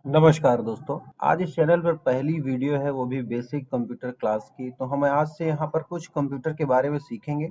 नमस्कार दोस्तों। आज इस चैनल पर पहली वीडियो है, वो भी बेसिक कंप्यूटर क्लास की। तो हम आज से यहाँ पर कुछ कंप्यूटर के बारे में सीखेंगे।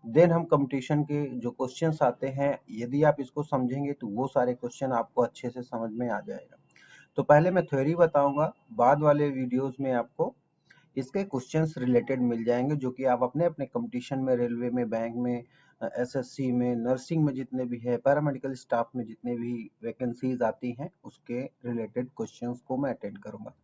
देन हम कंपटीशन के जो क्वेश्चंस आते हैं, यदि आप इसको समझेंगे तो वो सारे क्वेश्चन आपको अच्छे से समझ में आ जाएगा। तो पहले मैं थ्योरी बताऊंगा, बाद वाले वीडियोस में आपको इसके क्वेश्चंस रिलेटेड मिल जाएंगे, जो कि आप अपने अपने कंपटीशन में, रेलवे में, बैंक में, एसएससी में, नर्सिंग में जितने भी है, पैरामेडिकल स्टाफ में जितने भी वैकेंसीज आती हैं, उसके रिलेटेड क्वेश्चंस को मैं अटेंड करूंगा।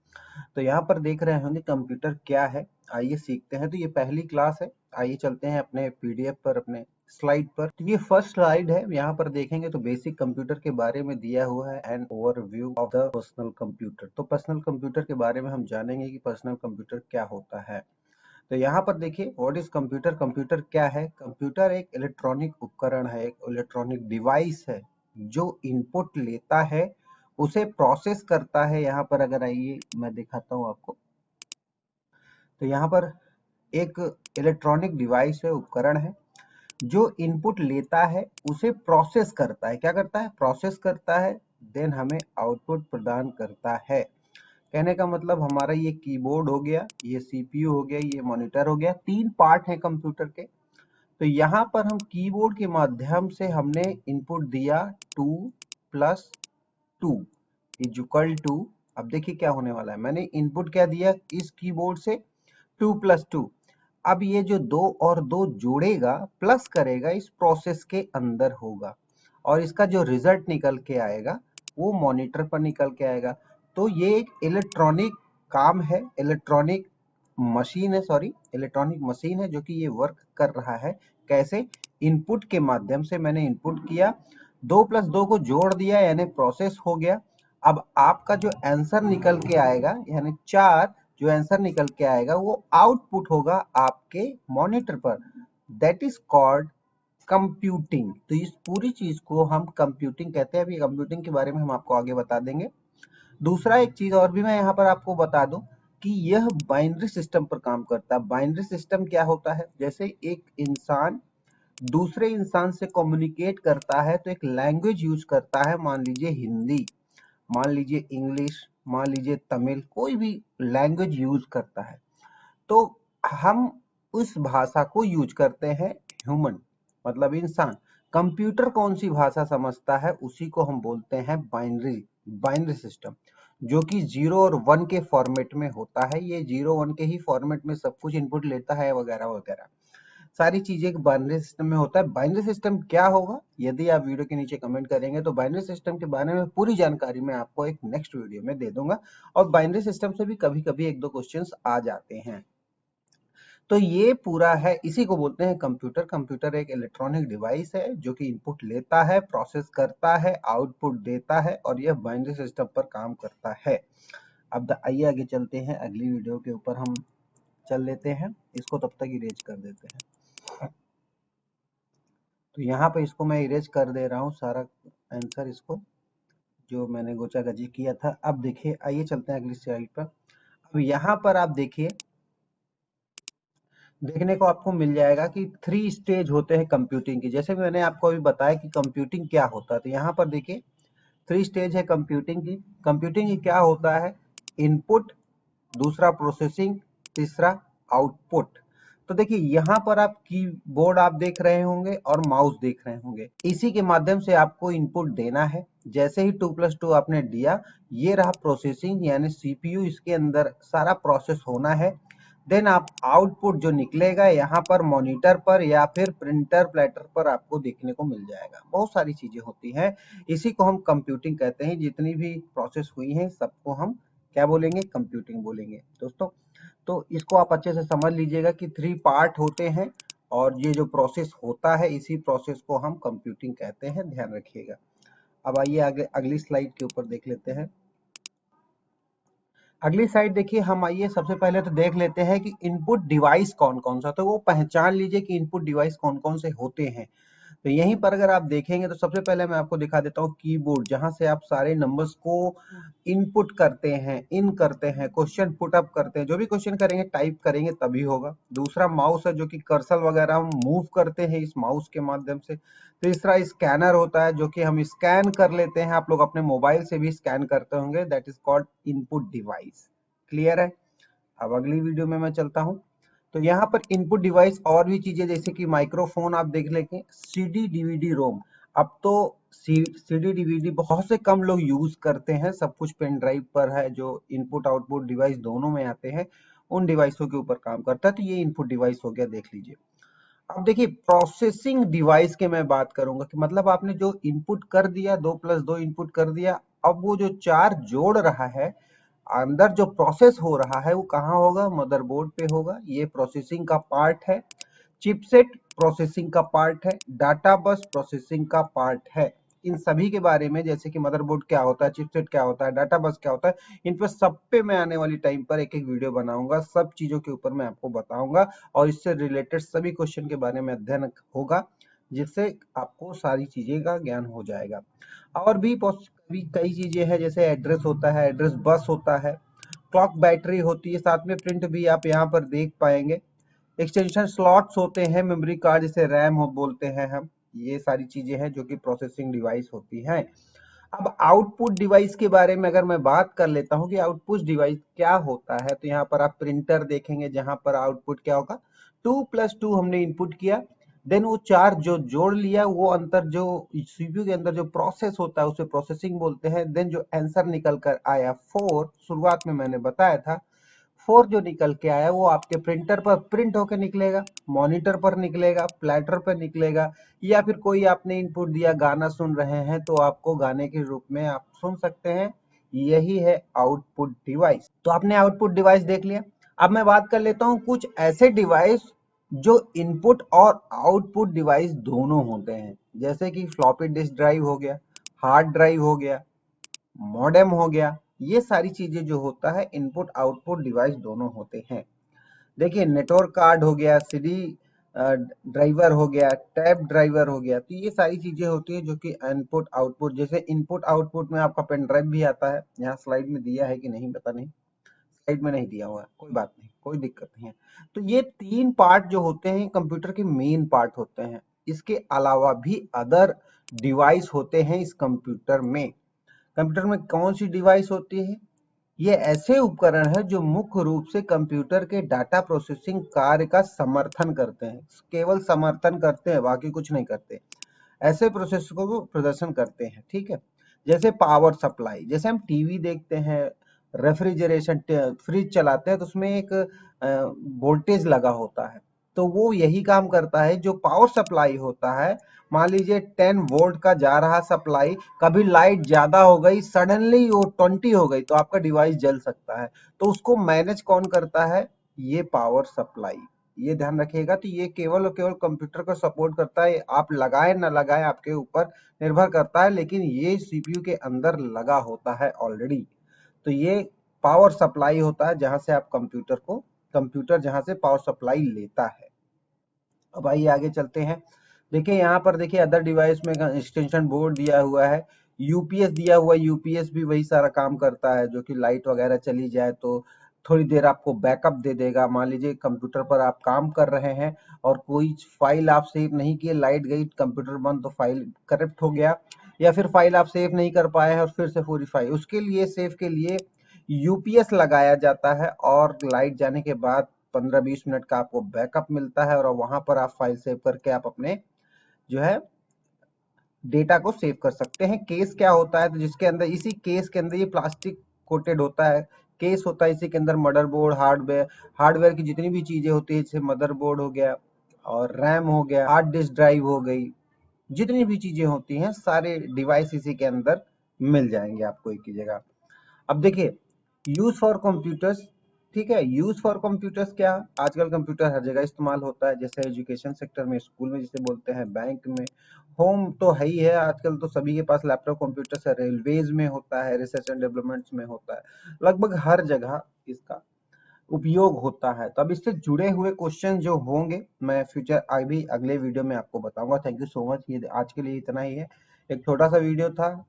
तो यहाँ पर देख रहे होंगे कंप्यूटर क्या है। आइए सीखते हैं। तो ये पहली क्लास है। आइए चलते हैं अपने पीडीएफ पर, अपने स्लाइड पर। तो ये फर्स्ट स्लाइड है। यहाँ पर देखेंगे तो बेसिक कंप्यूटर के बारे में दिया हुआ है, and overview of the personal computer. तो पर्सनल कंप्यूटर के बारे में हम जानेंगे कि पर्सनल कंप्यूटर क्या होता है। तो यहाँ पर देखिए, व्हाट इज कंप्यूटर। कंप्यूटर क्या है? कंप्यूटर एक इलेक्ट्रॉनिक उपकरण है, एक इलेक्ट्रॉनिक डिवाइस है जो इनपुट लेता है, उसे प्रोसेस करता है। यहाँ पर अगर आइए मैं दिखाता हूँ आपको। तो यहाँ पर एक इलेक्ट्रॉनिक डिवाइस है, उपकरण है, जो इनपुट लेता है, उसे प्रोसेस करता है। क्या करता है? प्रोसेस करता है। देन हमें आउटपुट प्रदान करता है। कहने का मतलब हमारा ये कीबोर्ड हो गया, ये सीपीयू हो गया, ये मॉनिटर हो गया। तीन पार्ट हैं कंप्यूटर के। तो यहाँ पर हम कीबोर्ड के माध्यम से हमने इनपुट दिया 2+2 इक्वल टू। अब देखिए क्या होने वाला है। मैंने इनपुट क्या दिया इस कीबोर्ड से? 2+2। अब ये जो दो और दो जोड़ेगा, प्लस करेगा, इस प्रोसेस के अंदर होगा, और इसका जो रिजल्ट निकल के आएगा वो मॉनिटर पर निकल के आएगा। तो ये एक इलेक्ट्रॉनिक काम है, इलेक्ट्रॉनिक मशीन है, सॉरी, इलेक्ट्रॉनिक मशीन है, जो कि ये वर्क कर रहा है। कैसे? इनपुट के माध्यम से मैंने इनपुट किया, 2+2 को जोड़ दिया, यानी प्रोसेस हो गया। अब आपका जो आंसर निकल के आएगा, यानी 4, जो आंसर निकल के आएगा वो आउटपुट होगा आपके मॉनिटर पर। That is called computing. तो इस पूरी चीज को हम कंप्यूटिंग कहते हैं। अभी कंप्यूटिंग के बारे में हम आपको आगे बता देंगे। दूसरा एक चीज और भी मैं यहाँ पर आपको बता दूं कि यह बाइनरी सिस्टम पर काम करता है। बाइनरी सिस्टम क्या होता है? जैसे एक इंसान दूसरे इंसान से कम्युनिकेट करता है तो एक लैंग्वेज यूज करता है। मान लीजिए हिंदी, मान लीजिए इंग्लिश, मान लीजिए तमिल, कोई भी लैंग्वेज यूज करता है, तो हम उस भाषा को यूज करते हैं। ह्यूमन मतलब इंसान। कंप्यूटर कौन सी भाषा समझता है, उसी को हम बोलते हैं बाइनरी, बाइनरी सिस्टम, जो कि 0 और 1 के फॉर्मेट में होता है। ये 0 1 के ही फॉर्मेट में सब कुछ इनपुट लेता है, वगैरह वगैरह सारी चीजें बाइनरी सिस्टम में होता है। बाइनरी सिस्टम क्या होगा, यदि आप वीडियो के नीचे कमेंट करेंगे तो बाइनरी सिस्टम के बारे में पूरी जानकारी मैं आपको एक नेक्स्ट वीडियो में दे दूंगा। और बाइनरी सिस्टम से भी कभी कभी एक दो क्वेश्चंस आ जाते हैं। तो ये पूरा है, इसी को बोलते हैं कंप्यूटर। कंप्यूटर एक इलेक्ट्रॉनिक डिवाइस है जो कि इनपुट लेता है, प्रोसेस करता है, आउटपुट देता है, और यह बाइनरी सिस्टम पर काम करता है। अब आइए आगे चलते हैं, अगली वीडियो के ऊपर हम चल लेते हैं। इसको तब तक इरेज कर देते हैं। तो यहाँ पे इसको मैं इरेज कर दे रहा हूँ सारा आंसर, इसको जो मैंने गोचा गजी किया था। अब देखिए, आइए चलते हैं अगली स्लाइड पर। अब यहाँ पर आप देखिए, देखने को आपको मिल जाएगा कि 3 स्टेज होते हैं कंप्यूटिंग की। जैसे मैंने आपको अभी बताया कि कंप्यूटिंग क्या होता है, तो यहाँ पर देखिए 3 स्टेज है कंप्यूटिंग की। कंप्यूटिंग की क्या होता है? इनपुट, दूसरा प्रोसेसिंग, तीसरा आउटपुट। तो देखिए यहाँ पर आप कीबोर्ड आप देख रहे होंगे और माउस देख रहे होंगे। इसी के माध्यम से आपको इनपुट देना है। जैसे ही 2+2 आपने दिया, ये रहा प्रोसेसिंग, यानी सीपीयू, इसके अंदर सारा प्रोसेस होना है। देन आप आउटपुट जो निकलेगा यहाँ पर मॉनिटर पर या फिर प्रिंटर प्लेटर पर आपको देखने को मिल जाएगा। बहुत सारी चीजें होती हैं, इसी को हम कंप्यूटिंग कहते हैं। जितनी भी प्रोसेस हुई हैं सबको हम क्या बोलेंगे? कंप्यूटिंग बोलेंगे दोस्तों। तो इसको आप अच्छे से समझ लीजिएगा कि 3 पार्ट होते हैं, और ये जो प्रोसेस होता है, इसी प्रोसेस को हम कंप्यूटिंग कहते हैं, ध्यान रखिएगा। अब आइए आगे अगली स्लाइड के ऊपर देख लेते हैं। अगली साइड देखिए, हम आइए सबसे पहले तो देख लेते हैं कि इनपुट डिवाइस कौन कौन सा। तो वो पहचान लीजिए कि इनपुट डिवाइस कौन कौन से होते हैं। तो यहीं पर अगर आप देखेंगे तो सबसे पहले मैं आपको दिखा देता हूँ कीबोर्ड, जहां से आप सारे नंबर्स को इनपुट करते हैं, इन करते हैं, क्वेश्चन पुट अप करते हैं, जो भी क्वेश्चन करेंगे टाइप करेंगे तभी होगा। दूसरा माउस है जो कि कर्सर वगैरह हम मूव करते हैं इस माउस के माध्यम से। तीसरा स्कैनर होता है जो कि हम स्कैन कर लेते हैं, आप लोग अपने मोबाइल से भी स्कैन करते होंगे, that is called input device. Clear है? अब अगली वीडियो में मैं चलता हूँ। तो यहाँ पर इनपुट डिवाइस और भी चीजें जैसे कि माइक्रोफोन आप देख लेंगे, सीडी डीवीडी रोम। अब तो सीडी डीवीडी बहुत से कम लोग यूज करते हैं, सब कुछ पेन ड्राइव पर है जो इनपुट आउटपुट डिवाइस दोनों में आते हैं, उन डिवाइसों के ऊपर काम करता है। तो ये इनपुट डिवाइस हो गया, देख लीजिए। अब देखिए प्रोसेसिंग डिवाइस के मैं बात करूंगा कि मतलब आपने जो इनपुट कर दिया, 2+2 इनपुट कर दिया, अब वो जो 4 जोड़ रहा है, अंदर जो प्रोसेस हो रहा है वो कहाँ होगा? मदरबोर्ड पे होगा। ये प्रोसेसिंग का पार्ट है, चिपसेट प्रोसेसिंग का पार्ट है, डाटा बस प्रोसेसिंग का पार्ट है। इन सभी के बारे में, जैसे कि मदरबोर्ड क्या होता है, चिपसेट क्या होता है, डाटा बस क्या होता है, इन पर सब पे मैं आने वाली टाइम पर एक एक वीडियो बनाऊंगा, सब चीजों के ऊपर मैं आपको बताऊंगा और इससे रिलेटेड सभी क्वेश्चन के बारे में अध्ययन होगा, जिससे आपको सारी चीजें का ज्ञान हो जाएगा। और भी कई चीजें हैं, जैसे एड्रेस होता है, एड्रेस बस होता है, क्लॉक बैटरी होती है, साथ में प्रिंट भी आप यहाँ पर देख पाएंगे। एक्सटेंशन स्लॉट्स होते हैं, मेमोरी कार्ड जिसे रैम हो बोलते हैं हम। ये सारी चीजें हैं जो कि प्रोसेसिंग डिवाइस होती हैं। अब आउटपुट डिवाइस के बारे में अगर मैं बात कर लेता हूं कि आउटपुट डिवाइस क्या होता है, तो यहाँ पर आप प्रिंटर देखेंगे जहां पर आउटपुट क्या होगा, 2+2 हमने इनपुट किया, देन वो 4 जो जोड़ लिया, वो अंतर जो सीपीयू के अंदर जो प्रोसेस होता है उसे प्रोसेसिंग बोलते हैं। देन जो आंसर निकल कर आया 4, शुरुआत में मैंने बताया था, 4 जो निकल के आया वो आपके प्रिंटर पर प्रिंट होकर निकलेगा, मॉनिटर पर निकलेगा, प्लेटर पर निकलेगा, या फिर कोई आपने इनपुट दिया, गाना सुन रहे हैं तो आपको गाने के रूप में आप सुन सकते हैं। यही है आउटपुट डिवाइस। तो आपने आउटपुट डिवाइस देख लिया। अब मैं बात कर लेता हूं कुछ ऐसे डिवाइस जो इनपुट और आउटपुट डिवाइस दोनों होते हैं, जैसे कि फ्लॉपी डिस्क ड्राइव हो गया, हार्ड ड्राइव हो गया, मॉडेम हो गया। ये सारी चीजें जो होता है इनपुट आउटपुट डिवाइस दोनों होते हैं। देखिए नेटवर्क कार्ड हो गया, सीडी ड्राइवर हो गया, टैब ड्राइवर हो गया, तो ये सारी चीजें होती है जो कि इनपुट आउटपुट, जैसे इनपुट आउटपुट में आपका पेन ड्राइव भी आता है। यहाँ स्लाइड में दिया है कि नहीं पता नहीं, स्लाइड में नहीं दिया हुआ है, कोई बात नहीं, कोई दिक्कत नहीं है। तो ये 3 पार्ट जो होते हैं कंप्यूटर के मेन पार्ट होते हैं। इसके अलावा भी अदर डिवाइस होते हैं इस कंप्यूटर में। कंप्यूटर में कौन सी डिवाइस होती है? ये ऐसे उपकरण है जो मुख्य रूप से कंप्यूटर के डाटा प्रोसेसिंग कार्य का समर्थन करते हैं, केवल समर्थन करते हैं, बाकी कुछ नहीं करते। ऐसे प्रोसेस को प्रदर्शन करते हैं, ठीक है। जैसे पावर सप्लाई, जैसे हम टीवी देखते हैं, रेफ्रिजरेशन फ्रिज चलाते हैं, तो उसमें एक वोल्टेज लगा होता है, तो वो यही काम करता है। जो पावर सप्लाई होता है, मान लीजिए 10 वोल्ट का जा रहा सप्लाई, कभी लाइट ज्यादा हो गई, सडनली वो 20 हो गई, तो आपका डिवाइस जल सकता है। तो उसको मैनेज कौन करता है? ये पावर सप्लाई। ये ध्यान रखिएगा। तो ये केवल और केवल कंप्यूटर को सपोर्ट करता है, आप लगाए ना लगाए आपके ऊपर निर्भर करता है, लेकिन ये सीपीयू के अंदर लगा होता है ऑलरेडी। तो ये पावर सप्लाई होता है जहां से आप कंप्यूटर जहां से पावर सप्लाई लेता है। अब आइए आगे चलते हैं। देखिए यहाँ पर देखिए अदर डिवाइस में एक्सटेंशन बोर्ड दिया हुआ है, यूपीएस दिया हुआ है। यूपीएस भी वही सारा काम करता है, जो कि लाइट वगैरह चली जाए तो थोड़ी देर आपको बैकअप दे देगा। मान लीजिए कंप्यूटर पर आप काम कर रहे हैं और कोई फाइल आप सेव नहीं किए, लाइट गई, कंप्यूटर बंद, तो फाइल करप्ट हो गया, या फिर फाइल आप सेव नहीं कर पाए हैं और फिर से पूरी फाइल, उसके लिए सेव के लिए यूपीएस लगाया जाता है, और लाइट जाने के बाद 15-20 मिनट का आपको बैकअप मिलता है, और वहां पर आप फाइल सेव करके आप अपने जो है डेटा को सेव कर सकते हैं। केस क्या होता है? तो जिसके अंदर, इसी केस के अंदर, ये प्लास्टिक कोटेड होता है, केस होता है, इसी के अंदर मदरबोर्ड, हार्डवेयर की जितनी भी चीजें होती है, जैसे मदरबोर्ड हो गया और रैम हो गया, हार्ड डिस्क ड्राइव हो गई, जितनी भी चीजें होती हैं सारे डिवाइस इसी के अंदर मिल जाएंगे आपको एक ही जगह। अब देखिए यूज फॉर कंप्यूटर्स, ठीक है। यूज फॉर कंप्यूटर्स क्या? आजकल कंप्यूटर हर जगह इस्तेमाल होता है, जैसे एजुकेशन सेक्टर में, स्कूल में जिसे बोलते हैं, बैंक में, होम तो है ही है, आजकल तो सभी के पास लैपटॉप कंप्यूटर है, रेलवेज में होता है, रिसर्च एंड डेवलपमेंट में होता है, लगभग हर जगह इसका उपयोग होता है। तो अब इससे जुड़े हुए क्वेश्चन जो होंगे मैं फ्यूचर अभी अगले वीडियो में आपको बताऊंगा। थैंक यू सो मच, ये आज के लिए इतना ही है। एक छोटा सा वीडियो था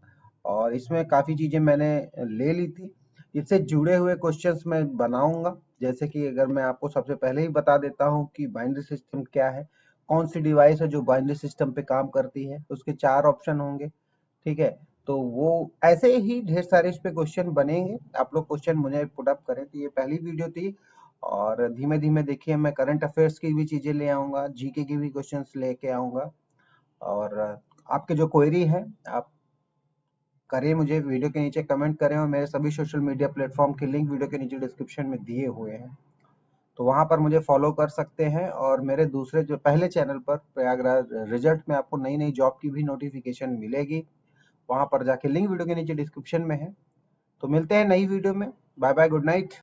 और इसमें काफी चीजें मैंने ले ली थी। इससे जुड़े हुए क्वेश्चंस मैं बनाऊंगा। जैसे कि अगर मैं आपको सबसे पहले ही बता देता हूं कि बाइनरी सिस्टम क्या है, कौन सी डिवाइस है जो बाइनरी सिस्टम पे काम करती है, उसके 4 ऑप्शन होंगे। ठीक है, तो वो ऐसे ही ढेर सारे इस पे क्वेश्चन बनेंगे। आप लोग क्वेश्चन मुझे पुट अप करें। तो ये पहली वीडियो थी और धीमे धीमे देखिए मैं करंट अफेयर्स की भी चीजें ले आऊंगा, जीके की भी क्वेश्चंस लेके आऊंगा। और आपके जो क्वेरी है आप करें, मुझे वीडियो के नीचे कमेंट करें और मेरे सभी सोशल मीडिया प्लेटफॉर्म के लिंक वीडियो के नीचे डिस्क्रिप्शन में दिए हुए हैं, तो वहां पर मुझे फॉलो कर सकते हैं। और मेरे दूसरे जो पहले चैनल पर प्रयागराज रिजल्ट में आपको नई नई जॉब की भी नोटिफिकेशन मिलेगी, वहां पर जाके लिंक वीडियो के नीचे डिस्क्रिप्शन में है। तो मिलते हैं नई वीडियो में। Bye bye, good night.